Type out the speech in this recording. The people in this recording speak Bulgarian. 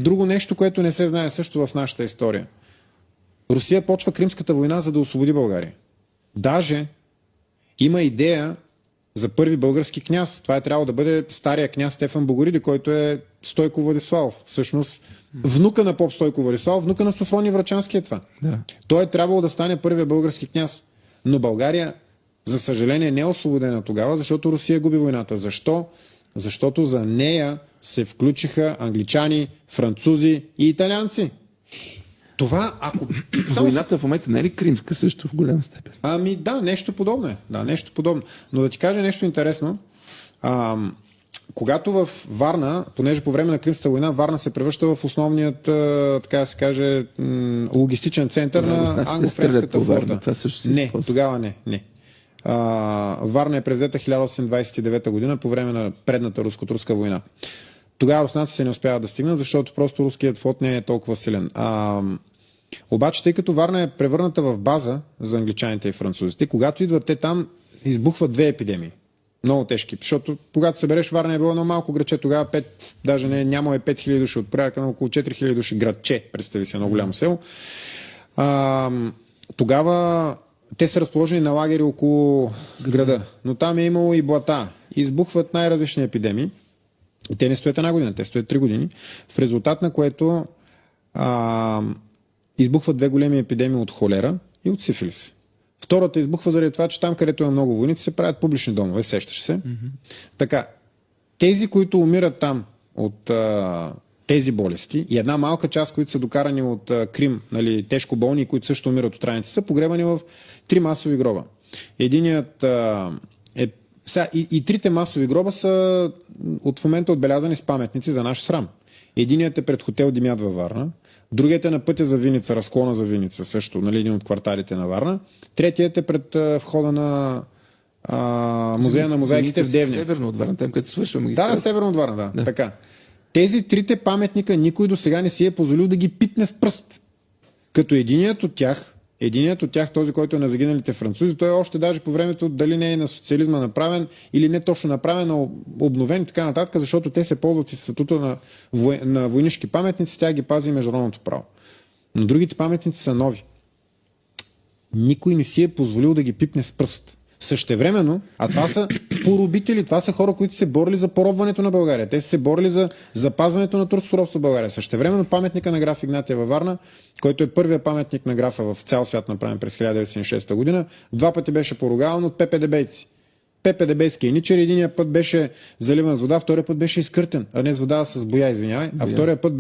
Друго нещо, което не се знае също в нашата история. Русия почва Кримската война, за да освободи България. Даже има идея за първи български княз. Това е трябвало да бъде стария княз Стефан Богориди, който е Стойко Владиславов. Всъщност, внука на поп Стойко Владиславов, внука на Софроний Врачански е това. Да. Той е трябвало да стане първия български княз. Но България, за съжаление, не е освободена тогава, защото Русия губи войната. Защо? Защото за нея се включиха англичани, французи и италианци. Това, ако... Войната в момента не е ли кримска също в голяма степен? Ами да, нещо подобно е. Да, нещо подобно. Но да ти кажа нещо интересно. Когато в Варна, понеже по време на Кримската война, Варна се превръща в основният, така да се каже, логистичен център на англо-френската флота. Не, тогава не. Варна е превзета 1829 година по време на предната руско-турска война. Тогава руснаците не успяват да стигнат, защото просто руският флот не е толкова силен. Обаче, тъй като Варна е превърната в база за англичаните и французите, когато идват те там, избухват две епидемии. Много тежки, защото когато събереш Варна е било едно малко градче, тогава нямало 5000 души, от порядъка на около 4000 души градче, представи се, много голямо село. Тогава те са разположени на лагери около града, но там е имало и блата. Избухват най-различни епидемии. И те не стоят една година, те стоят 3 години, в резултат на което избухват две големи епидемии от холера и от сифилис. Втората избухва заради това, че там, където има много войници, се правят публични домове, сещаш се. Така, тези, които умират там от тези болести и една малка част, които са докарани от Крим, нали, тежко болни, които също умират от раници, са погребани в 3 масови гроба. Единият и трите масови гроба са в момента отбелязани с паметници за наш срам. Единият е пред хотел Димят във Варна, другият е на пътя за Виница, разклона за Виница, също, нали, един от кварталите на Варна. Третият е пред входа на музея на мозайките в Девня. Северно от Варна, там където свършва магистрата. Да, северно от Варна, да. Така. Тези трите паметника никой до сега не си е позволил да ги пипне с пръст. Като единият от тях, този, който е на загиналите французи, той е още даже по времето дали не е на социализма направен или не точно направен, но обновен и така нататък, защото те се ползват с статута на войнишки паметници, тя ги пази международното право. Но другите паметници са нови. Никой не си е позволил да ги пипне с пръст. Същевременно, а това са поробители, това са хора, които се борили за поробването на България. Те са се борили за запазването на турското робство в България. Същевременно паметника на граф Игнатия във Варна, който е първият паметник на графа в цял свят, направен през 1906 година, 2 пъти беше поругаван от Пепе Дебейци. Пепе Дебейски еничер, единия път беше заливан с вода, втория път беше изкъртен, а не с вода, а с боя, извинявай, а втория път